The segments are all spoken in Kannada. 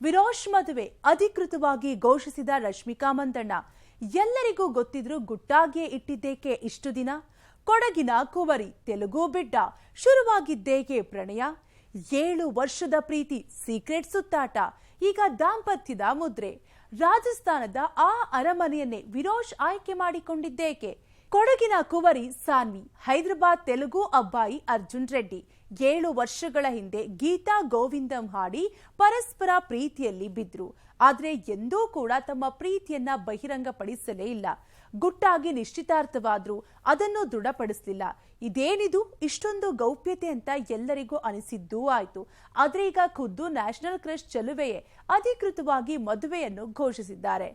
ವಿರೋಶ್ ಮದುವೆ ಅಧಿಕೃತವಾಗಿ ಘೋಷಿಸಿದ ರಶ್ಮಿಕಾ ಮಂದಣ್ಣ. ಎಲ್ಲರಿಗೂ ಗೊತ್ತಿದ್ರು ಗುಟ್ಟಾಗಿಯೇ ಇಟ್ಟಿದ್ದೇಕೆ ಇಷ್ಟು ದಿನ? ಕೊಡಗಿನ ಕುವರಿ ತೆಲುಗು ಬಿಡ್ಡ. ಶುರುವಾಗಿದ್ದೇಕೆ ಪ್ರಣಯ? 7 ವರ್ಷದ ಪ್ರೀತಿ ಸೀಕ್ರೆಟ್ ಸುತ್ತಾಟ. ಈಗ ದಾಂಪತ್ಯದ ಮುದ್ರೆ. ರಾಜಸ್ಥಾನದ ಆ ಅರಮನೆಯನ್ನೇ ವಿರೋಶ್ ಆಯ್ಕೆ ಮಾಡಿಕೊಂಡಿದ್ದೇಕೆ? ಕೊಡಗಿನ ಕುವರಿ ಸಾನ್ವಿ, ಹೈದರಾಬಾದ್ ತೆಲುಗು ಅಬ್ಬಾಯಿ ಅರ್ಜುನ್ ರೆಡ್ಡಿ 7 ವರ್ಷಗಳ ಹಿಂದೆ ಗೀತಾ ಗೋವಿಂದಂ ಹಾಡಿ ಪರಸ್ಪರ ಪ್ರೀತಿಯಲ್ಲಿ ಬಿದ್ರು. ಆದ್ರೆ ಎಂದೂ ಕೂಡ ತಮ್ಮ ಪ್ರೀತಿಯನ್ನ ಬಹಿರಂಗಪಡಿಸಲೇ ಇಲ್ಲ. ಗುಟ್ಟಾಗಿ ನಿಶ್ಚಿತಾರ್ಥವಾದ್ರು, ಅದನ್ನು ದೃಢಪಡಿಸಲಿಲ್ಲ. ಇದೇನಿದು ಇಷ್ಟೊಂದು ಗೌಪ್ಯತೆ ಅಂತ ಎಲ್ಲರಿಗೂ ಅನಿಸಿದ್ದೂ ಆಯ್ತು. ಆದ್ರೆ ಈಗ ಖುದ್ದು ನ್ಯಾಷನಲ್ ಕ್ರಶ್ ಚೆಲುವೆಯೇ ಅಧಿಕೃತವಾಗಿ ಮದುವೆಯನ್ನು ಘೋಷಿಸಿದ್ದಾರೆ.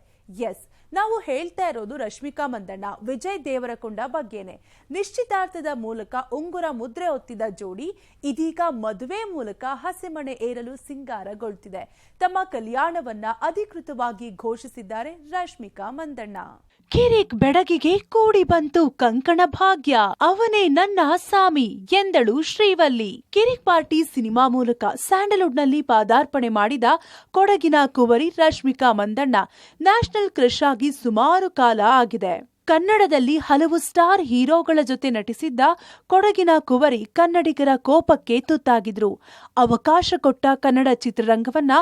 ಎಸ್, ನಾವು ಹೇಳ್ತಾ ಇರೋದು ರಶ್ಮಿಕಾ ಮಂದಣ್ಣ ವಿಜಯ್ ದೇವರಕೊಂಡ ಬಗ್ಗೆನೆ. ನಿಶ್ಚಿತಾರ್ಥದ ಮೂಲಕ ಉಂಗುರ ಮುದ್ರೆ ಒತ್ತಿದ ಜೋಡಿ ಇದೀಗ ಮದುವೆ ಮೂಲಕ ಹಸೆಮಣೆ ಏರಲು ಸಿಂಗಾರಗೊಳ್ತಿದೆ. ತಮ್ಮ ಕಲ್ಯಾಣವನ್ನ ಅಧಿಕೃತವಾಗಿ ಘೋಷಿಸಿದ್ದಾರೆ ರಶ್ಮಿಕಾ ಮಂದಣ್ಣ. ಕಿರಿಕ್ ಬೆಡಗಿಗೆ ಕೂಡಿ ಬಂತು ಕಂಕಣ ಭಾಗ್ಯ, ಅವನೇ ನನ್ನ ಸಾಮಿ ಎಂದಳು ಶ್ರೀವಲ್ಲಿ. ಕಿರಿಕ್ ಪಾರ್ಟಿ ಸಿನಿಮಾ ಮೂಲಕ ಸ್ಯಾಂಡಲ್ವುಡ್ನಲ್ಲಿ ಪಾದಾರ್ಪಣೆ ಮಾಡಿದ ಕೊಡಗಿನ ಕುವರಿ ರಶ್ಮಿಕಾ ಮಂದಣ್ಣ ನ್ಯಾಷನಲ್ ಕ್ರಶ್ ಆಗಿ ಸುಮಾರು ಕಾಲ ಆಗಿದೆ. ಕನ್ನಡದಲ್ಲಿ ಹಲವು ಸ್ಟಾರ್ ಹೀರೋಗಳ ಜೊತೆ ನಟಿಸಿದ್ದ ಕೊಡಗಿನ ಕುವರಿ ಕನ್ನಡಿಗರ ಕೋಪಕ್ಕೆ ತುತ್ತಾಗಿದ್ರು. ಅವಕಾಶ ಕೊಟ್ಟ ಕನ್ನಡ ಚಿತ್ರರಂಗವನ್ನ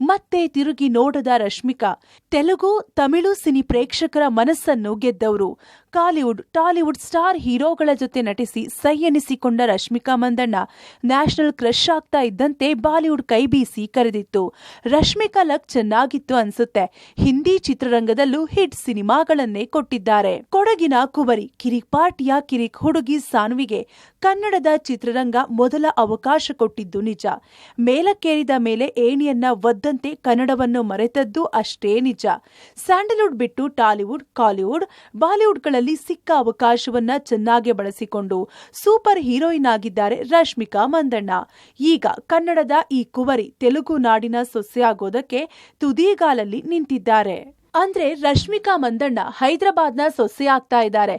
ಮತ್ತೆ ತಿರುಗಿ ನೋಡದ ರಶ್ಮಿಕಾ ತೆಲುಗು, ತಮಿಳು ಸಿನಿ ಪ್ರೇಕ್ಷಕರ ಮನಸ್ಸನ್ನು ಗೆದ್ದವರು. ಕಾಲಿವುಡ್, ಟಾಲಿವುಡ್ ಸ್ಟಾರ್ ಹೀರೋಗಳ ಜೊತೆ ನಟಿಸಿ ಸೈ ಎನಿಸಿಕೊಂಡ ರಶ್ಮಿಕಾ ಮಂದಣ್ಣ ನ್ಯಾಷನಲ್ ಕ್ರಶ್ ಆಗ್ತಾ ಇದ್ದಂತೆ ಬಾಲಿವುಡ್ ಕೈಬೀಸಿ ಕರೆದಿತ್ತು. ರಶ್ಮಿಕಾ ಲಕ್ ಚೆನ್ನಾಗಿತ್ತು ಅನ್ಸುತ್ತೆ. ಹಿಂದಿ ಚಿತ್ರರಂಗದಲ್ಲೂ ಹಿಟ್ ಸಿನಿಮಾಗಳನ್ನೇ ಕೊಟ್ಟಿದ್ದಾರೆ. ಕೊಡಗಿನ ಕುವರಿ ಕಿರಿಕ್ ಪಾರ್ಟಿಯ ಕಿರಿಕ್ ಹುಡುಗಿ ಸಾನ್ವಿಗೆ ಕನ್ನಡದ ಚಿತ್ರರಂಗ ಮೊದಲ ಅವಕಾಶ ಕೊಟ್ಟಿದ್ದು ನಿಜ. ಮೇಲಕ್ಕೇರಿದ ಮೇಲೆ ಏಣಿಯನ್ನ ಒದ್ದಂತೆ ಕನ್ನಡವನ್ನು ಮರೆತದ್ದು ಅಷ್ಟೇ ನಿಜ. ಸ್ಯಾಂಡಲ್ವುಡ್ ಬಿಟ್ಟು ಟಾಲಿವುಡ್, ಕಾಲಿವುಡ್, ಬಾಲಿವುಡ್ಗಳಲ್ಲಿ ಸಿಕ್ಕ ಅವಕಾಶವನ್ನ ಚೆನ್ನಾಗಿ ಬಳಸಿಕೊಂಡು ಸೂಪರ್ ಹೀರೋಯಿನ್ ಆಗಿದ್ದಾರೆ ರಶ್ಮಿಕಾ ಮಂದಣ್ಣ. ಈಗ ಕನ್ನಡದ ಈ ಕುವರಿ ತೆಲುಗು ನಾಡಿನ ಸೊಸೆಯಾಗೋದಕ್ಕೆ ತುದಿಗಾಲಲ್ಲಿ ನಿಂತಿದ್ದಾರೆ. ಅಂದ್ರೆ ರಶ್ಮಿಕಾ ಮಂದಣ್ಣ ಹೈದರಾಬಾದ್ನ ಸೊಸೆ ಆಗ್ತಾ ಇದ್ದಾರೆ.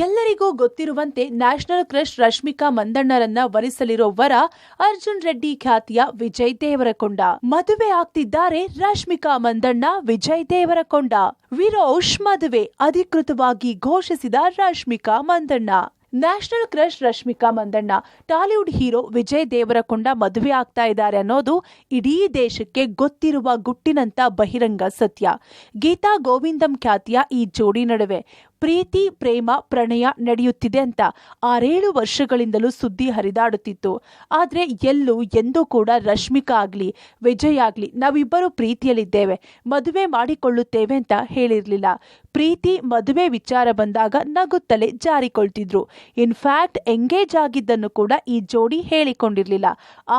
ಎಲ್ಲರಿಗೂ ಗೊತ್ತಿರುವಂತೆ ನ್ಯಾಷನಲ್ ಕ್ರಶ್ ರಶ್ಮಿಕಾ ಮಂದಣ್ಣರನ್ನ ವರಿಸಲಿರೋ ವರ ಅರ್ಜುನ್ ರೆಡ್ಡಿ ಖ್ಯಾತಿಯ ವಿಜಯ್ ದೇವರಕೊಂಡ. ಮದುವೆ ಆಗ್ತಿದ್ದಾರೆ ರಶ್ಮಿಕಾ ಮಂದಣ್ಣ ವಿಜಯ್ ದೇವರಕೊಂಡ. ವಿರೋಶ್ ಮದುವೆ ಅಧಿಕೃತವಾಗಿ ಘೋಷಿಸಿದ Rashmika Mandanna. National crush Rashmika Mandanna Tollywood hero Vijay Deverakonda ಮದುವೆ ಆಗ್ತಾ ಇದ್ದಾರೆ ಅನ್ನೋದು ಇಡೀ ದೇಶಕ್ಕೆ ಗೊತ್ತಿರುವ ಗುಟ್ಟಿನಂತ ಬಹಿರಂಗ ಸತ್ಯ. ಗೀತಾ ಗೋವಿಂದಂ ಖ್ಯಾತಿಯ ಈ ಜೋಡಿ ನಡುವೆ ಪ್ರೀತಿ, ಪ್ರೇಮ, ಪ್ರಣಯ ನಡೆಯುತ್ತಿದೆ ಅಂತ 6-7 ವರ್ಷಗಳಿಂದಲೂ ಸುದ್ದಿ ಹರಿದಾಡುತ್ತಿತ್ತು. ಆದ್ರೆ ಎಂದೂ ಕೂಡ ರಶ್ಮಿಕಾ ಆಗ್ಲಿ ವಿಜಯ್ ಆಗ್ಲಿ ನಾವಿಬ್ಬರು ಪ್ರೀತಿಯಲ್ಲಿದ್ದೇವೆ, ಮದುವೆ ಮಾಡಿಕೊಳ್ಳುತ್ತೇವೆ ಅಂತ ಹೇಳಿರ್ಲಿಲ್ಲ. ಪ್ರೀತಿ, ಮದುವೆ ವಿಚಾರ ಬಂದಾಗ ನಗುತ್ತಲೇ ಜಾರಿಕೊಳ್ತಿದ್ರು. ಇನ್ಫ್ಯಾಕ್ಟ್ ಎಂಗೇಜ್ ಆಗಿದ್ದನ್ನು ಕೂಡ ಈ ಜೋಡಿ ಹೇಳಿಕೊಂಡಿರ್ಲಿಲ್ಲ.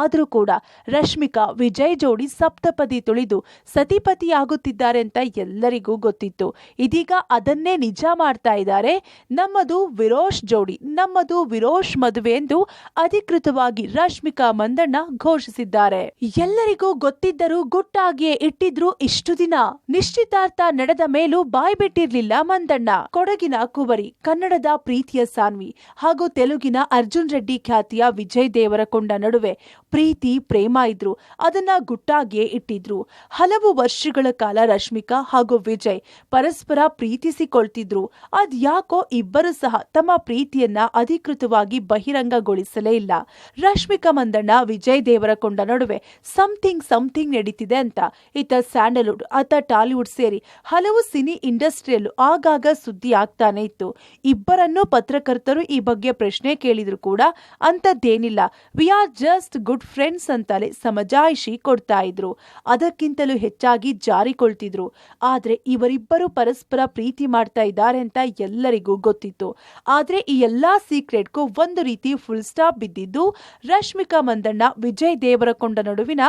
ಆದ್ರೂ ಕೂಡ ರಶ್ಮಿಕಾ ವಿಜಯ್ ಜೋಡಿ ಸಪ್ತಪದಿ ತುಳಿದು ಸತಿಪತಿಯಾಗುತ್ತಿದ್ದಾರೆ ಅಂತ ಎಲ್ಲರಿಗೂ ಗೊತ್ತಿತ್ತು. ಇದೀಗ ಅದನ್ನೇ ನಿಜ ಮಾಡ್ತಾ ಇದ್ದಾರೆ. ನಮ್ಮದು ವಿರೋಶ್ ಜೋಡಿ, ನಮ್ಮದು ವಿರೋಶ್ ಮದುವೆ ಎಂದು ಅಧಿಕೃತವಾಗಿ ರಶ್ಮಿಕಾ ಮಂದಣ್ಣ ಘೋಷಿಸಿದ್ದಾರೆ. ಎಲ್ಲರಿಗೂ ಗೊತ್ತಿದ್ದರೂ ಗುಟ್ಟಾಗಿಯೇ ಇಟ್ಟಿದ್ರು ಇಷ್ಟು ದಿನ. ನಿಶ್ಚಿತಾರ್ಥ ನಡೆದ ಮೇಲೂ ಬಾಯ್ ಬಿಟ್ಟಿರ್ಲಿಲ್ಲ ಮಂದಣ್ಣ. ಕೊಡಗಿನ ಕುವರಿ, ಕನ್ನಡದ ಪ್ರೀತಿಯ ಸಾನ್ವಿ ಹಾಗೂ ತೆಲುಗಿನ ಅರ್ಜುನ್ ರೆಡ್ಡಿ ಖ್ಯಾತಿಯ ವಿಜಯ್ ದೇವರಕೊಂಡ ನಡುವೆ ಪ್ರೀತಿ, ಪ್ರೇಮ ಇದ್ರು. ಅದನ್ನ ಗುಟ್ಟಾಗಿಯೇ ಇಟ್ಟಿದ್ರು. ಹಲವು ವರ್ಷಗಳ ಕಾಲ ರಶ್ಮಿಕಾ ಹಾಗೂ ವಿಜಯ್ ಪರಸ್ಪರ ಪ್ರೀತಿಸಿಕೊಳ್ತಿದ್ರು. ಅದ್ಯಾಕೋ ಇಬ್ಬರು ಸಹ ತಮ್ಮ ಪ್ರೀತಿಯನ್ನ ಅಧಿಕೃತವಾಗಿ ಬಹಿರಂಗಗೊಳಿಸಲೇ ಇಲ್ಲ. ರಶ್ಮಿಕಾ ಮಂದಣ್ಣ ವಿಜಯ್ ದೇವರಕೊಂಡ ನಡುವೆ ಸಮಥಿಂಗ್ ನಡೀತಿದೆ ಅಂತ ಇತ್ತ ಸ್ಯಾಂಡಲ್ವುಡ್, ಅತ್ತ ಟಾಲಿವುಡ್ ಸೇರಿ ಹಲವು ಸಿನಿ ಇಂಡಸ್ಟ್ರಿಯಲ್ಲೂ ಆಗಾಗ ಸುದ್ದಿ ಆಗ್ತಾನೆ ಇತ್ತು. ಇಬ್ಬರನ್ನೂ ಪತ್ರಕರ್ತರು ಈ ಬಗ್ಗೆ ಪ್ರಶ್ನೆ ಕೇಳಿದ್ರು ಕೂಡ ಅಂತದ್ದೇನಿಲ್ಲ, we are just good friends ಅಂತಲೇ ಸಮಜಾಯಿಷಿ ಕೊಡ್ತಾ ಇದ್ರು. ಅದಕ್ಕಿಂತಲೂ ಹೆಚ್ಚಾಗಿ ಜಾರಿಕೊಳ್ತಿದ್ರು. ಆದ್ರೆ ಇವರಿಬ್ಬರು ಪರಸ್ಪರ ಪ್ರೀತಿ ಮಾಡ್ತಾ ಇದ್ದಾರೆ ಅಂತ ಎಲ್ಲರಿಗೂ ಗೊತ್ತಿತ್ತು. ಆದ್ರೆ ಈ ಎಲ್ಲಾ ಸೀಕ್ರೆಟ್ಗೂ ಒಂದು ರೀತಿ ಫುಲ್ ಸ್ಟಾಪ್ ಬಿದ್ದಿದ್ದು ರಶ್ಮಿಕಾ ಮಂದಣ್ಣ ವಿಜಯ್ ದೇವರಕೊಂಡ ನಡುವಿನ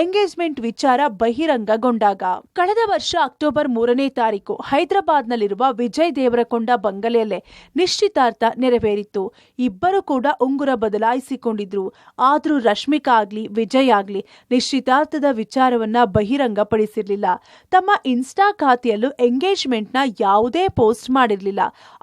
ಎಂಗೇಜ್ಮೆಂಟ್ ವಿಚಾರ ಬಹಿರಂಗಗೊಂಡಾಗ. ಕಳೆದ ವರ್ಷ ಅಕ್ಟೋಬರ್ 3ನೇ ತಾರೀಕು ಹೈದರಾಬಾದ್ನಲ್ಲಿರುವ ವಿಜಯ್ ದೇವರಕೊಂಡ ಬಂಗಲೆಯಲ್ಲೇ ನಿಶ್ಚಿತಾರ್ಥ ನೆರವೇರಿತ್ತು. ಇಬ್ಬರು ಕೂಡ ಉಂಗುರ ಬದಲಾಯಿಸಿಕೊಂಡಿದ್ರು. ಆದ್ರೂ ರಶ್ಮಿಕಾ ಆಗ್ಲಿ ವಿಜಯ್ ಆಗ್ಲಿ ನಿಶ್ಚಿತಾರ್ಥದ ವಿಚಾರವನ್ನ ಬಹಿರಂಗಪಡಿಸಿರ್ಲಿಲ್ಲ. ತಮ್ಮ ಇನ್ಸ್ಟಾ ಖಾತೆಯಲ್ಲೂ ಎಂಗೇಜ್ಮೆಂಟ್ ನ ಯಾವುದೇ ಪೋಸ್ಟ್ ಮಾಡಿ ಮಾಡಿರ್ಲಿಲ್ಲ.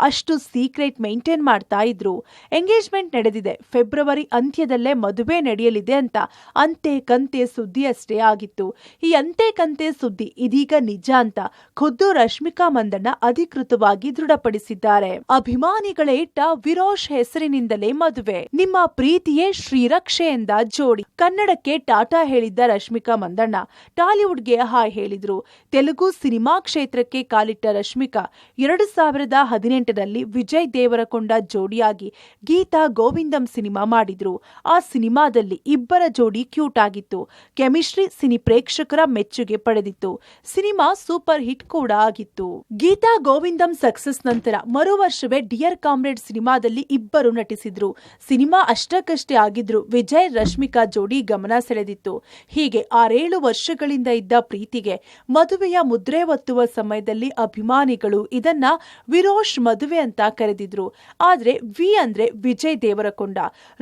ಅಷ್ಟು ಸೀಕ್ರೆಟ್ ಮೇಂಟೈನ್ ಮಾಡ್ತಾ ಇದ್ರು. ಎಂಗೇಜ್ಮೆಂಟ್ ನಡೆದಿದೆ, ಫೆಬ್ರವರಿ ಅಂತ್ಯದಲ್ಲೇ ಮದುವೆ ನಡೆಯಲಿದೆ ಅಂತ ಅಂತೆ ಕಂತೆ ಸುದ್ದಿ ಅಷ್ಟೇ ಆಗಿತ್ತು. ಈ ಅಂತೆ ಕಂತೆ ಸುದ್ದಿ ಇದೀಗ ನಿಜ ಅಂತ ಖುದ್ದು ರಶ್ಮಿಕಾ ಮಂದಣ್ಣ ಅಧಿಕೃತವಾಗಿ ದೃಢಪಡಿಸಿದ್ದಾರೆ. ಅಭಿಮಾನಿಗಳೇ ಇಟ್ಟ ವಿರೋಶ್ ಹೆಸರಿನಿಂದಲೇ ಮದುವೆ, ನಿಮ್ಮ ಪ್ರೀತಿಯೇ ಶ್ರೀರಕ್ಷೆ ಎಂದ ಜೋಡಿ. ಕನ್ನಡಕ್ಕೆ ಟಾಟಾ ಹೇಳಿದ್ದ ರಶ್ಮಿಕಾ ಮಂದಣ್ಣ ಟಾಲಿವುಡ್ಗೆ ಹಾಯ್ ಹೇಳಿದ್ರು. ತೆಲುಗು ಸಿನಿಮಾ ಕ್ಷೇತ್ರಕ್ಕೆ ಕಾಲಿಟ್ಟ ರಶ್ಮಿಕಾ 2018ರಲ್ಲಿ ವಿಜಯ್ ದೇವರಕೊಂಡ ಜೋಡಿಯಾಗಿ ಗೀತಾ ಗೋವಿಂದಂ ಸಿನಿಮಾ ಮಾಡಿದ್ರು. ಆ ಸಿನಿಮಾದಲ್ಲಿ ಇಬ್ಬರ ಜೋಡಿ ಕ್ಯೂಟ್ ಆಗಿತ್ತು. ಕೆಮಿಸ್ಟ್ರಿ ಸಿನಿ ಪ್ರೇಕ್ಷಕರ ಮೆಚ್ಚುಗೆ ಪಡೆದಿತ್ತು. ಸಿನಿಮಾ ಸೂಪರ್ ಹಿಟ್ ಕೂಡ ಆಗಿತ್ತು. ಗೀತಾ ಗೋವಿಂದಂ ಸಕ್ಸಸ್ ನಂತರ ಮರು ವರ್ಷವೇ ಡಿಯರ್ ಕಾಮ್ರೇಡ್ ಸಿನಿಮಾದಲ್ಲಿ ಇಬ್ಬರು ನಟಿಸಿದ್ರು. ಸಿನಿಮಾ ಅಷ್ಟಕ್ಕಷ್ಟೇ ಆಗಿದ್ರು ವಿಜಯ್ ರಶ್ಮಿಕಾ ಜೋಡಿ ಗಮನ ಸೆಳೆದಿತ್ತು. ಹೀಗೆ 6-7 ವರ್ಷಗಳಿಂದ ಇದ್ದ ಪ್ರೀತಿಗೆ ಮದುವೆಯ ಮುದ್ರೆ ಒತ್ತುವ ಸಮಯದಲ್ಲಿ ಅಭಿಮಾನಿಗಳು ಇದನ್ನ ವಿರೋಶ್ ಮದುವೆ ಅಂತ ಕರೆದಿದ್ರು. ಆದ್ರೆ ವಿ ಅಂದ್ರೆ ವಿಜಯ್ ದೇವರಕೊಂಡ,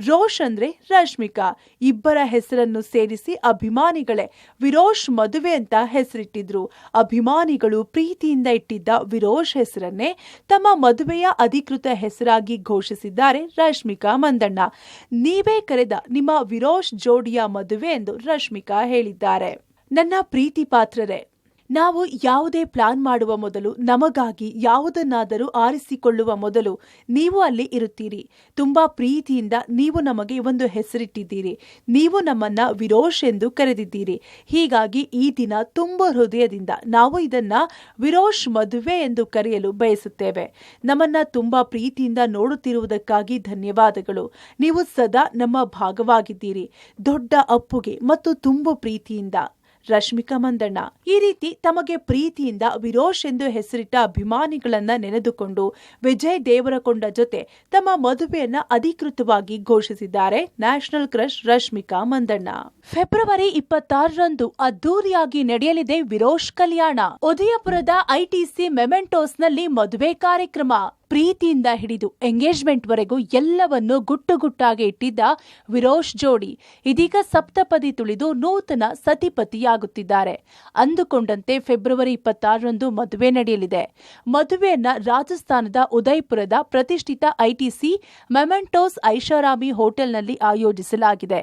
ರೋಶ್ ಅಂದ್ರೆ ರಶ್ಮಿಕಾ. ಇಬ್ಬರ ಹೆಸರನ್ನು ಸೇರಿಸಿ ಅಭಿಮಾನಿಗಳೇ ವಿರೋಶ್ ಮದುವೆ ಅಂತ ಹೆಸರಿಟ್ಟಿದ್ರು. ಅಭಿಮಾನಿಗಳು ಪ್ರೀತಿಯಿಂದ ಇಟ್ಟಿದ್ದ ವಿರೋಶ್ ಹೆಸರನ್ನೇ ತಮ್ಮ ಮದುವೆಯ ಅಧಿಕೃತ ಹೆಸರಾಗಿ ಘೋಷಿಸಿದ್ದಾರೆ ರಶ್ಮಿಕಾ ಮಂದಣ್ಣ. ನೀವೇ ಕರೆದ ನಿಮ್ಮ ವಿರೋಶ್ ಜೋಡಿಯ ಮದುವೆ ಎಂದು ರಶ್ಮಿಕಾ ಹೇಳಿದ್ದಾರೆ. ನನ್ನ ಪ್ರೀತಿ ಪಾತ್ರರೇ, ನಾವು ಯಾವುದೇ ಪ್ಲಾನ್ ಮಾಡುವ ಮೊದಲು, ನಮಗಾಗಿ ಯಾವುದನ್ನಾದರೂ ಆರಿಸಿಕೊಳ್ಳುವ ಮೊದಲು ನೀವು ಅಲ್ಲಿ ಇರುತ್ತೀರಿ. ತುಂಬಾ ಪ್ರೀತಿಯಿಂದ ನೀವು ನಮಗೆ ಒಂದು ಹೆಸರಿಟ್ಟಿದ್ದೀರಿ. ನೀವು ನಮ್ಮನ್ನ ವಿರೋಶ್ ಎಂದು ಕರೆದಿದ್ದೀರಿ. ಹೀಗಾಗಿ ಈ ದಿನ ತುಂಬ ಹೃದಯದಿಂದ ನಾವು ಇದನ್ನ ವಿರೋಶ್ ಮದುವೆ ಎಂದು ಕರೆಯಲು ಬಯಸುತ್ತೇವೆ. ನಮ್ಮನ್ನ ತುಂಬಾ ಪ್ರೀತಿಯಿಂದ ನೋಡುತ್ತಿರುವುದಕ್ಕಾಗಿ ಧನ್ಯವಾದಗಳು. ನೀವು ಸದಾ ನಮ್ಮ ಭಾಗವಾಗಿದ್ದೀರಿ. ದೊಡ್ಡ ಅಪ್ಪುಗೆ ಮತ್ತು ತುಂಬು ಪ್ರೀತಿಯಿಂದ ರಶ್ಮಿಕಾ ಮಂದಣ್ಣ. ಈ ರೀತಿ ತಮಗೆ ಪ್ರೀತಿಯಿಂದ ವಿರೋಶ್ ಎಂದು ಹೆಸರಿಟ್ಟ ಅಭಿಮಾನಿಗಳನ್ನ ನೆನೆದುಕೊಂಡು ವಿಜಯ್ ದೇವರಕೊಂಡ ಜೊತೆ ತಮ್ಮ ಮದುವೆಯನ್ನ ಅಧಿಕೃತವಾಗಿ ಘೋಷಿಸಿದ್ದಾರೆ national crush Rashmika Mandanna. February 26ರಂದು ಅದ್ದೂರಿಯಾಗಿ ನಡೆಯಲಿದೆ ವಿರೋಶ್ ಕಲ್ಯಾಣ. ಉದಯಪುರದ ಐಟಿಸಿ ಮೆಮೆಂಟೋಸ್ನಲ್ಲಿ ಮದುವೆ ಕಾರ್ಯಕ್ರಮ. ಪ್ರೀತಿಯಿಂದ ಹಿಡಿದು ಎಂಗೇಜ್ಮೆಂಟ್ ವರೆಗೂ ಎಲ್ಲವನ್ನೂ ಗುಟ್ಟಾಗಿ ಇಟ್ಟಿದ್ದ ವಿರೋಶ್ ಜೋಡಿ ಇದೀಗ ಸಪ್ತಪದಿ ತುಳಿದು ನೂತನ ಸತಿಪತಿಯಾಗುತ್ತಿದ್ದಾರೆ. ಅಂದುಕೊಂಡಂತೆ ಫೆಬ್ರವರಿ 26ರಂದು ಮದುವೆ ನಡೆಯಲಿದೆ. ಮದುವೆಯನ್ನ ರಾಜಸ್ಥಾನದ ಉದಯಪುರದ ಪ್ರತಿಷ್ಠಿತ ಐಟಿಸಿ ಮೆಮೆಂಟೋಸ್ ಐಷಾರಾಮಿ ಹೋಟೆಲ್ನಲ್ಲಿ ಆಯೋಜಿಸಲಾಗಿದೆ.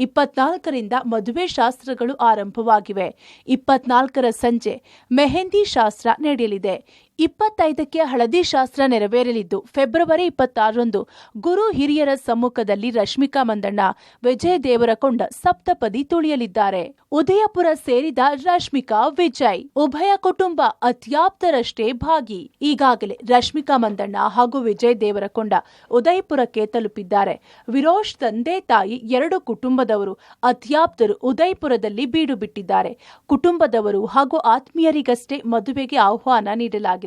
24ರಿಂದ ಮದುವೆ ಶಾಸ್ತ್ರಗಳು ಆರಂಭವಾಗಿವೆ. 24ರ ಸಂಜೆ ಮೆಹಂದಿ ಶಾಸ್ತ್ರ ನಡೆಯಲಿದೆ. 25ಕ್ಕೆ ಹಳದಿ ಶಾಸ್ತ್ರ ನೆರವೇರಲಿದ್ದು ಫೆಬ್ರವರಿ 26ರಂದು ಗುರು ಹಿರಿಯರ ಸಮ್ಮುಖದಲ್ಲಿ ರಶ್ಮಿಕಾ ಮಂದಣ್ಣ ವಿಜಯ್ ದೇವರಕೊಂಡ ಸಪ್ತಪದಿ ತುಳಿಯಲಿದ್ದಾರೆ. ಉದಯಪುರ ಸೇರಿದ ರಶ್ಮಿಕಾ ವಿಜಯ್ ಉಭಯ ಕುಟುಂಬ ಅತ್ಯಾಪ್ತರಷ್ಟೇ ಭಾಗಿ. ಈಗಾಗಲೇ ರಶ್ಮಿಕಾ ಮಂದಣ್ಣ ಹಾಗೂ ವಿಜಯ್ ದೇವರಕೊಂಡ ಉದಯಪುರಕ್ಕೆ ತಲುಪಿದ್ದಾರೆ. ವಿರೋಶ್ ತಂದೆ ತಾಯಿ, 2 ಕುಟುಂಬದವರು, ಅತ್ಯಾಪ್ತರು ಉದಯಪುರದಲ್ಲಿ ಬೀಡು ಬಿಟ್ಟಿದ್ದಾರೆ. ಕುಟುಂಬದವರು ಹಾಗೂ ಆತ್ಮೀಯರಿಗಷ್ಟೇ ಮದುವೆಗೆ ಆಹ್ವಾನ ನೀಡಲಾಗಿದೆ.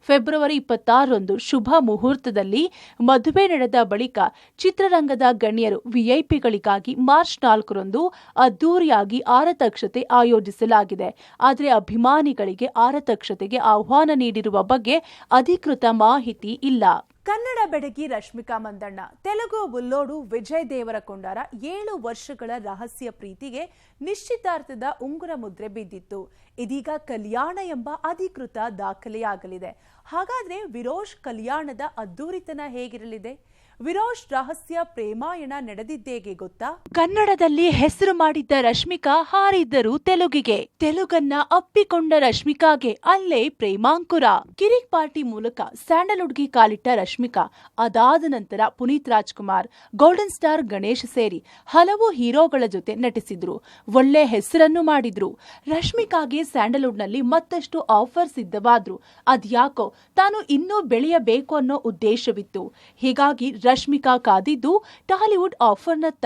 ಫೆಬ್ರವರಿ 26ರಂದು ಶುಭ ಮುಹೂರ್ತದಲ್ಲಿ ಮದುವೆ ನಡೆದ ಬಳಿಕ ಚಿತ್ರರಂಗದ ಗಣ್ಯರು, ವಿಐಪಿಗಳಿಗಾಗಿ ಮಾರ್ಚ್ 4ರಂದು ಅದ್ದೂರಿಯಾಗಿ ಆರತಕ್ಷತೆ ಆಯೋಜಿಸಲಾಗಿದೆ. ಆದರೆ ಅಭಿಮಾನಿಗಳಿಗೆ ಆರತಕ್ಷತೆಗೆ ಆಹ್ವಾನ ನೀಡಿರುವ ಬಗ್ಗೆ ಅಧಿಕೃತ ಮಾಹಿತಿ ಇಲ್ಲ. ಕನ್ನಡ ಬೆಡಗಿ ರಶ್ಮಿಕಾ ಮಂದಣ್ಣ, ತೆಲುಗು ಬುಲ್ಲೋಡು ವಿಜಯ್ ದೇವರಕೊಂಡರ 7 ವರ್ಷಗಳ ರಹಸ್ಯ ಪ್ರೀತಿಗೆ ನಿಶ್ಚಿತಾರ್ಥದ ಉಂಗುರ ಮುದ್ರೆ ಬಿದ್ದಿತ್ತು. ಇದೀಗ ಕಲ್ಯಾಣ ಎಂಬ ಅಧಿಕೃತ ದಾಖಲೆಯಾಗಲಿದೆ. ಹಾಗಾದ್ರೆ ವಿರೋಶ್ ಕಲ್ಯಾಣದ ಅದ್ದೂರಿತನ ಹೇಗಿರಲಿದೆ? ವಿರೋಶ್ ರಹಸ್ಯ ಪ್ರೇಮಾಯಣ ನಡೆದಿದ್ದೇಗೆ ಗೊತ್ತಾ? ಕನ್ನಡದಲ್ಲಿ ಹೆಸರು ಮಾಡಿದ್ದ ರಶ್ಮಿಕಾ ಹಾರಿದ್ದರು ತೆಲುಗಿಗೆ. ತೆಲುಗನ್ನ ಅಪ್ಪಿಕೊಂಡ ರಶ್ಮಿಕಾಗೆ ಅಲ್ಲೇ ಪ್ರೇಮಾಂಕುರ. ಕಿರಿಕ್ ಪಾರ್ಟಿ ಮೂಲಕ ಸ್ಯಾಂಡಲ್ವುಡ್ಗೆ ಕಾಲಿಟ್ಟ ರಶ್ಮಿಕಾ ಅದಾದ ನಂತರ ಪುನೀತ್ ರಾಜ್ಕುಮಾರ್, ಗೋಲ್ಡನ್ ಸ್ಟಾರ್ ಗಣೇಶ್ ಸೇರಿ ಹಲವು ಹೀರೋಗಳ ಜೊತೆ ನಟಿಸಿದ್ರು. ಒಳ್ಳೆ ಹೆಸರನ್ನು ಮಾಡಿದ್ರು. ರಶ್ಮಿಕಾಗೆ ಸ್ಯಾಂಡಲ್ವುಡ್ನಲ್ಲಿ ಮತ್ತಷ್ಟು ಆಫರ್ ಸಿದ್ಧವಾದ್ರು. ಅದ್ಯಾಕೋ ತಾನು ಇನ್ನೂ ಬೆಳೆಯಬೇಕು ಅನ್ನೋ ಉದ್ದೇಶವಿತ್ತು. ಹೀಗಾಗಿ ರಶ್ಮಿಕಾ ಕಾದಿದ್ದು ಟಾಲಿವುಡ್ ಆಫರ್ನತ್ತ.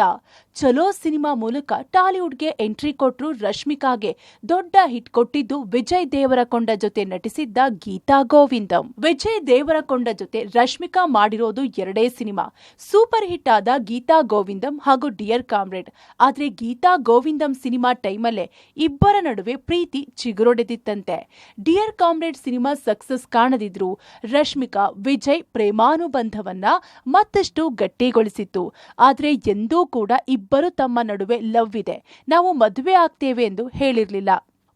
ಚಲೋ ಸಿನಿಮಾ ಮೂಲಕ ಟಾಲಿವುಡ್ಗೆ ಎಂಟ್ರಿ ಕೊಟ್ಟರು ರಶ್ಮಿಕಾಗೆ ದೊಡ್ಡ ಹಿಟ್ ಕೊಟ್ಟಿದ್ದು ವಿಜಯ್ ದೇವರಕೊಂಡ ಜೊತೆ ನಟಿಸಿದ್ದ ಗೀತಾ ಗೋವಿಂದಂ. ವಿಜಯ್ ದೇವರಕೊಂಡ ಜೊತೆ ರಶ್ಮಿಕಾ ಮಾಡಿರೋದು 2 ಸಿನಿಮಾ, ಸೂಪರ್ ಹಿಟ್ ಆದ ಗೀತಾ ಗೋವಿಂದಂ ಹಾಗೂ ಡಿಯರ್ ಕಾಮ್ರೇಡ್. ಆದ್ರೆ ಗೀತಾ ಗೋವಿಂದಂ ಸಿನಿಮಾ ಟೈಮಲ್ಲೇ ಇಬ್ಬರ ನಡುವೆ ಪ್ರೀತಿ ಚಿಗುರೊಡೆದಿತ್ತಂತೆ. ಡಿಯರ್ ಕಾಮ್ರೇಡ್ ಸಿನಿಮಾ ಸಕ್ಸಸ್ ಕಾಣದಿದ್ರು ರಶ್ಮಿಕಾ ವಿಜಯ್ ಪ್ರೇಮಾನುಬಂಧವನ್ನ ಮತ್ತಷ್ಟು ಗಟ್ಟಿಗೊಳಿಸಿತ್ತು. ಆದ್ರೆ ಎಂದೂ ಕೂಡ ಇಬ್ಬರು ತಮ್ಮ ನಡುವೆ ಲವ್ ಇದೆ, ನಾವು ಮದುವೆ ಆಗ್ತೇವೆ ಎಂದು ಹೇಳಿರಲಿಲ್ಲ.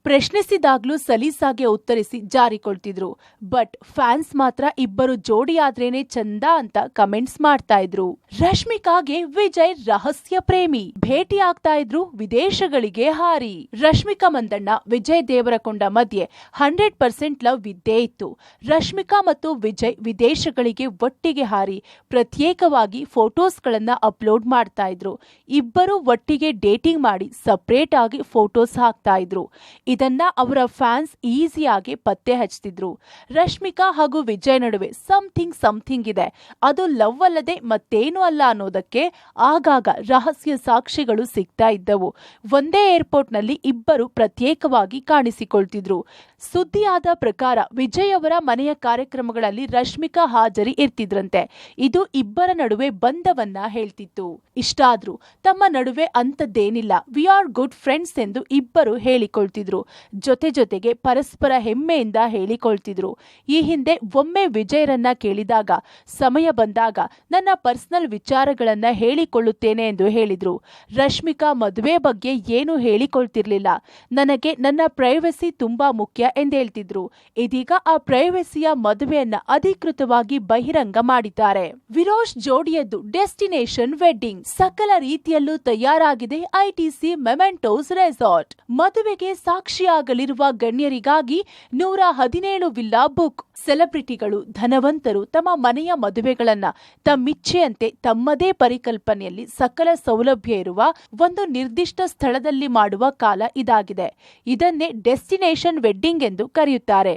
ಪ್ರಶ್ನಿಸಿದಾಗ್ಲೂ ಸಲೀಸಾಗೆ ಉತ್ತರಿಸಿ ಜಾರಿಕೊಳ್ತಿದ್ರು. ಬಟ್ ಫ್ಯಾನ್ಸ್ ಮಾತ್ರ ಇಬ್ಬರು ಜೋಡಿ ಆದ್ರೇನೆ ಚಂದ ಅಂತ ಕಮೆಂಟ್ಸ್ ಮಾಡ್ತಾ ಇದ್ರು. ರಶ್ಮಿಕಾಗೆ ವಿಜಯ್ ರಹಸ್ಯ ಪ್ರೇಮಿ, ಭೇಟಿ ಆಗ್ತಾ ಇದ್ರು, ವಿದೇಶಗಳಿಗೆ ಹಾರಿ. ರಶ್ಮಿಕಾ ಮಂದಣ್ಣ ವಿಜಯ್ ದೇವರಕೊಂಡ ಮಧ್ಯೆ 100% ಲವ್ ಇದ್ದೇ ಇತ್ತು. ರಶ್ಮಿಕಾ ಮತ್ತು ವಿಜಯ್ ವಿದೇಶಗಳಿಗೆ ಒಟ್ಟಿಗೆ ಹಾರಿ ಪ್ರತ್ಯೇಕವಾಗಿ ಫೋಟೋಸ್ಗಳನ್ನ ಅಪ್ಲೋಡ್ ಮಾಡ್ತಾ ಇದ್ರು. ಇಬ್ಬರು ಒಟ್ಟಿಗೆ ಡೇಟಿಂಗ್ ಮಾಡಿ ಸಪರೇಟ್ ಆಗಿ ಫೋಟೋಸ್ ಹಾಕ್ತಾ ಇದ್ರು. ಇದನ್ನ ಅವರ ಫ್ಯಾನ್ಸ್ ಈಸಿಯಾಗಿ ಪತ್ತೆ ಹಚ್ತಿದ್ರು. ರಶ್ಮಿಕಾ ಹಾಗೂ ವಿಜಯ್ ನಡುವೆ ಸಮಥಿಂಗ್ ಇದೆ, ಅದು ಲವ್ ಅಲ್ಲದೆ ಮತ್ತೇನು ಅಲ್ಲ ಅನ್ನೋದಕ್ಕೆ ಆಗಾಗ ರಹಸ್ಯ ಸಾಕ್ಷಿಗಳು ಸಿಗ್ತಾ ಇದ್ದವು. ಒಂದೇ ಏರ್ಪೋರ್ಟ್ ನಲ್ಲಿ ಇಬ್ಬರು ಪ್ರತ್ಯೇಕವಾಗಿ ಕಾಣಿಸಿಕೊಳ್ತಿದ್ರು. ಸುದ್ದಿಯಾದ ಪ್ರಕಾರ ವಿಜಯ್ ಅವರ ಮನೆಯ ಕಾರ್ಯಕ್ರಮಗಳಲ್ಲಿ ರಶ್ಮಿಕಾ ಹಾಜರಿ ಇರ್ತಿದ್ರಂತೆ. ಇದು ಇಬ್ಬರ ನಡುವೆ ಬಂಧವನ್ನ ಹೇಳ್ತಿತ್ತು. ಇಷ್ಟಾದ್ರೂ ತಮ್ಮ ನಡುವೆ ಅಂತದ್ದೇನಿಲ್ಲ, ವಿ ಆರ್ ಗುಡ್ ಫ್ರೆಂಡ್ಸ್ ಎಂದು ಇಬ್ಬರು ಹೇಳಿಕೊಳ್ತಿದ್ರು. ಜೊತೆಗೆ ಪರಸ್ಪರ ಹೆಮ್ಮೆಯಿಂದ ಹೇಳಿಕೊಳ್ತಿದ್ರು. ಈ ಹಿಂದೆ ಒಮ್ಮೆ ವಿಜಯರನ್ನ ಕೇಳಿದಾಗ ಸಮಯ ಬಂದಾಗ ನನ್ನ ಪರ್ಸನಲ್ ವಿಚಾರಗಳನ್ನ ಹೇಳಿಕೊಳ್ಳುತ್ತೇನೆ ಎಂದು ಹೇಳಿದ್ರು. ರಶ್ಮಿಕಾ ಮದುವೆ ಬಗ್ಗೆ ಏನು ಹೇಳಿಕೊಳ್ತಿರ್ಲಿಲ್ಲ, ನನಗೆ ನನ್ನ ಪ್ರೈವಸಿ ತುಂಬಾ ಮುಖ್ಯ ಎಂದೇಳ್ತಿದ್ರು. ಇದೀಗ ಆ ಪ್ರೈವಸಿಯ ಮದುವೆಯನ್ನ ಅಧಿಕೃತವಾಗಿ ಬಹಿರಂಗ ಮಾಡಿದ್ದಾರೆ. ವಿರೋಶ್ ಜೋಡಿಯದ್ದು ಡೆಸ್ಟಿನೇಷನ್ ವೆಡ್ಡಿಂಗ್ ಸಕಲ ರೀತಿಯಲ್ಲೂ ತಯಾರಾಗಿದೆ. ಐಟಿಸಿ ಮೆಮೆಂಟೋಸ್ ರೆಸಾರ್ಟ್ ಮದುವೆಗೆ ಸಾಕ್ಷಿಯಾಗಲಿರುವ ಗಣ್ಯರಿಗಾಗಿ 117 ವಿಲ್ಲಾ ಬುಕ್. ಸೆಲೆಬ್ರಿಟಿಗಳು, ಧನವಂತರು ತಮ್ಮ ಮನೆಯ ಮದುವೆಗಳನ್ನ ತಮ್ಮಿಚ್ಛೆಯಂತೆ ತಮ್ಮದೇ ಪರಿಕಲ್ಪನೆಯಲ್ಲಿ ಸಕಲ ಸೌಲಭ್ಯ ಇರುವ ಒಂದು ನಿರ್ದಿಷ್ಟ ಸ್ಥಳದಲ್ಲಿ ಮಾಡುವ ಕಾಲ ಇದಾಗಿದೆ. ಇದನ್ನೇ ಡೆಸ್ಟಿನೇಷನ್ ವೆಡ್ಡಿಂಗ್ ಎಂದು ಕರೆಯುತ್ತಾರೆ.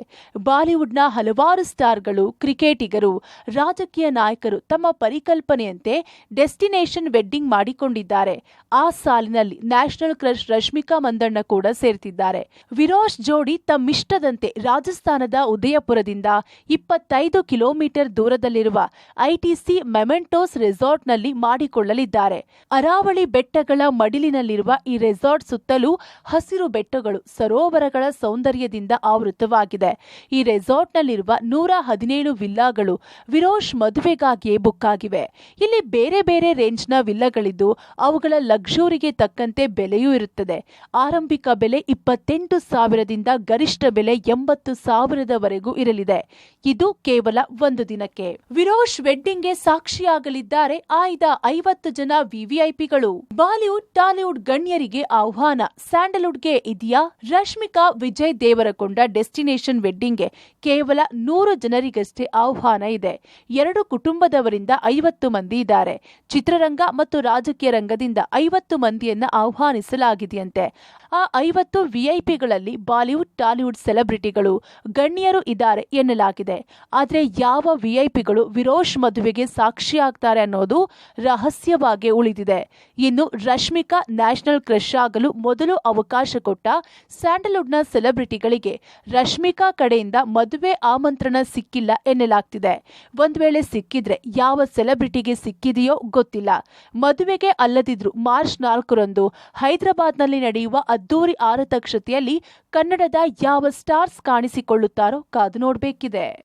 ಬಾಲಿವುಡ್ನ ಹಲವಾರು ಸ್ಟಾರ್ಗಳು, ಕ್ರಿಕೆಟಿಗರು, ರಾಜಕೀಯ ನಾಯಕರು ತಮ್ಮ ಪರಿಕಲ್ಪನೆಯಂತೆ ಡೆಸ್ಟಿನೇಷನ್ ವೆಡ್ಡಿಂಗ್ ಮಾಡಿಕೊಂಡಿದ್ದಾರೆ. ಆ ಸಾಲಿನಲ್ಲಿ ನ್ಯಾಷನಲ್ ಕ್ರಶ್ ರಶ್ಮಿಕಾ ಮಂದಣ್ಣ ಕೂಡ ಸೇರ್ತಿದ್ದಾರೆ. ವಿರೋಶ್ ಜೋಡಿ ತಮ್ಮಿಷ್ಟದಂತೆ ರಾಜಸ್ಥಾನದ ಉದಯಪುರದಿಂದ 25 ಕಿಲೋಮೀಟರ್ ದೂರದಲ್ಲಿರುವ ಐಟಿಸಿ ಮೆಮೆಂಟೋಸ್ ರೆಸಾರ್ಟ್ನಲ್ಲಿ ಮಾಡಿಕೊಳ್ಳಲಿದ್ದಾರೆ. ಅರಾವಳಿ ಬೆಟ್ಟಗಳ ಮಡಿಲಿನಲ್ಲಿರುವ ಈ ರೆಸಾರ್ಟ್ ಸುತ್ತಲೂ ಹಸಿರು ಬೆಟ್ಟಗಳು, ಸರೋವರಗಳ ಸೌಂದರ್ಯದಿಂದ ಆವೃತವಾಗಿದೆ. ಈ ರೆಸಾರ್ಟ್ನಲ್ಲಿರುವ 117 ವಿಲ್ಲಾಗಳು ವಿರೋಶ್ ಮದುವೆಗಾಗಿಯೇ ಬುಕ್ ಆಗಿವೆ. ಇಲ್ಲಿ ಬೇರೆ ಬೇರೆ ರೇಂಜ್ನ ವಿಲ್ಲಗಳಿದ್ದು ಅವುಗಳ ಲಕ್ಸುರಿಗೆ ತಕ್ಕಂತೆ ಬೆಲೆಯೂ ಇರುತ್ತದೆ. ಆರಂಭಿಕ ಬೆಲೆ 28,000ದಿಂದ ಗರಿಷ್ಠ ಬೆಲೆ 80,000ದವರೆಗೂ ಇರಲಿದೆ. ಇದು ಕೇವಲ ಒಂದು ದಿನಕ್ಕೆ. ವಿರೋಶ್ ವೆಡ್ಡಿಂಗ್ಗೆ ಸಾಕ್ಷಿಯಾಗಲಿದ್ದಾರೆ ಆಯ್ದ 50 ಜನ ವಿವಿಐಪಿಗಳು. ಬಾಲಿವುಡ್, ಟಾಲಿವುಡ್ ಗಣ್ಯರಿಗೆ ಆಹ್ವಾನ. ಸ್ಯಾಂಡಲ್ವುಡ್ಗೆ ಇದೆಯಾ? ರಶ್ಮಿಕಾ ವಿಜಯ್ ದೇವರಕೊಂಡ ಡೆಸ್ಟಿನೇಷನ್ ವೆಡ್ಡಿಂಗ್ಗೆ ಕೇವಲ 100 ಜನರಿಗಷ್ಟೇ ಆಹ್ವಾನ ಇದೆ. 2 ಕುಟುಂಬದವರಿಂದ 50 ಮಂದಿ ಇದ್ದಾರೆ. ಚಿತ್ರರಂಗ ಮತ್ತು ರಾಜಕೀಯ ರಂಗದಿಂದ 50 ಮಂದಿಯನ್ನ ಆಹ್ವಾನಿಸಲಾಗಿದೆಯಂತೆ. ಆ 50 ವಿಐಪಿಗಳಲ್ಲಿ ಬಾಲಿವುಡ್, ಟಾಲಿವುಡ್ ಸೆಲೆಬ್ರಿಟಿಗಳು, ಗಣ್ಯರು ಇದ್ದಾರೆ ಎನ್ನಲಾಗಿದೆ. ಆದ್ರೆ ಯಾವ ವಿಐಪಿಗಳು ವಿರೋಶ್ ಮದುವೆಗೆ ಸಾಕ್ಷಿಯಾಗ್ತಾರೆ ಅನ್ನೋದು ರಹಸ್ಯವಾಗಿ ಉಳಿದಿದೆ. ಇನ್ನು ರಶ್ಮಿಕಾ ನ್ಯಾಷನಲ್ ಕ್ರಶ್ ಆಗಲು ಮೊದಲು ಅವಕಾಶ ಕೊಟ್ಟ ಸ್ಯಾಂಡಲ್ವುಡ್ನ ಸೆಲೆಬ್ರಿಟಿಗಳಿಗೆ ರಶ್ಮಿಕಾ ಕಡೆಯಿಂದ ಮದುವೆ ಆಮಂತ್ರಣ ಸಿಕ್ಕಿಲ್ಲ ಎನ್ನಲಾಗ್ತಿದೆ. ಒಂದ್ ವೇಳೆ ಸಿಕ್ಕಿದ್ರೆ ಯಾವ ಸೆಲೆಬ್ರಿಟಿಗೆ ಸಿಕ್ಕಿದೆಯೋ ಗೊತ್ತಿಲ್ಲ. ಮದುವೆಗೆ ಅಲ್ಲದಿದ್ರು ಮಾರ್ಚ್ 4ರಂದು ಹೈದರಾಬಾದ್ನಲ್ಲಿ ನಡೆಯುವ ಅದ್ದೂರಿ ಆರತಕ್ಷತೆಯಲ್ಲಿ ಕನ್ನಡದ ಯಾವ ಸ್ಟಾರ್ಸ್ ಕಾಣಿಸಿಕೊಳ್ಳುತ್ತಾರೋ ಕಾದು ನೋಡಬೇಕಿದೆ.